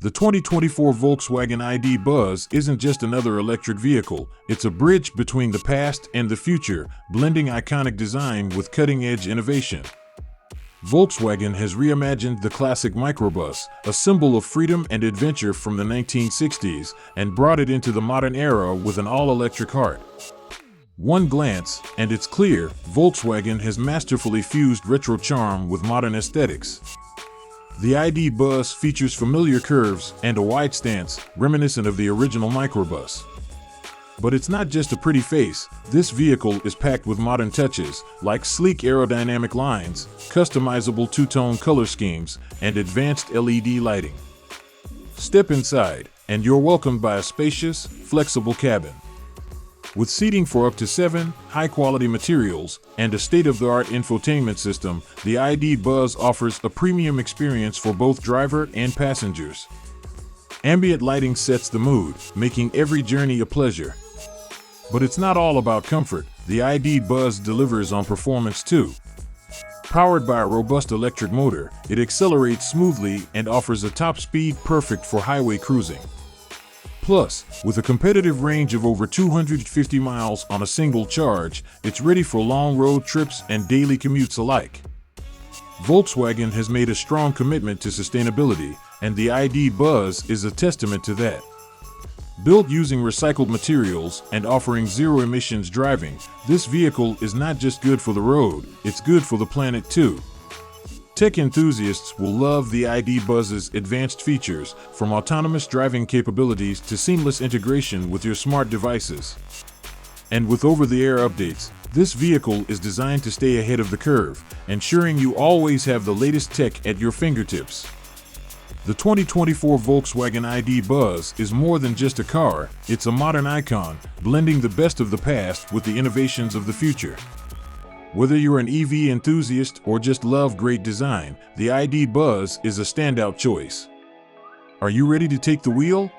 The 2024 Volkswagen ID Buzz isn't just another electric vehicle, it's a bridge between the past and the future, blending iconic design with cutting-edge innovation. Volkswagen has reimagined the classic Microbus, a symbol of freedom and adventure from the 1960s, and brought it into the modern era with an all-electric heart. One glance, and it's clear, Volkswagen has masterfully fused retro charm with modern aesthetics. The ID Buzz features familiar curves and a wide stance, reminiscent of the original Microbus. But it's not just a pretty face, this vehicle is packed with modern touches, like sleek aerodynamic lines, customizable two-tone color schemes, and advanced LED lighting. Step inside, and you're welcomed by a spacious, flexible cabin. With seating for up to 7 high-quality materials and a state-of-the-art infotainment system, the ID Buzz offers a premium experience for both driver and passengers. Ambient lighting sets the mood, making every journey a pleasure. But it's not all about comfort. The ID Buzz delivers on performance too. Powered by a robust electric motor, it accelerates smoothly and offers a top speed perfect for highway cruising. Plus, with a competitive range of over 250 miles on a single charge, it's ready for long road trips and daily commutes alike. Volkswagen has made a strong commitment to sustainability, and the ID Buzz is a testament to that. Built using recycled materials and offering zero emissions driving, this vehicle is not just good for the road, it's good for the planet too. Tech enthusiasts will love the ID Buzz's advanced features, from autonomous driving capabilities to seamless integration with your smart devices. And with over-the-air updates, this vehicle is designed to stay ahead of the curve, ensuring you always have the latest tech at your fingertips. The 2024 Volkswagen ID Buzz is more than just a car, it's a modern icon, blending the best of the past with the innovations of the future. Whether you're an EV enthusiast or just love great design, the ID Buzz is a standout choice. Are you ready to take the wheel?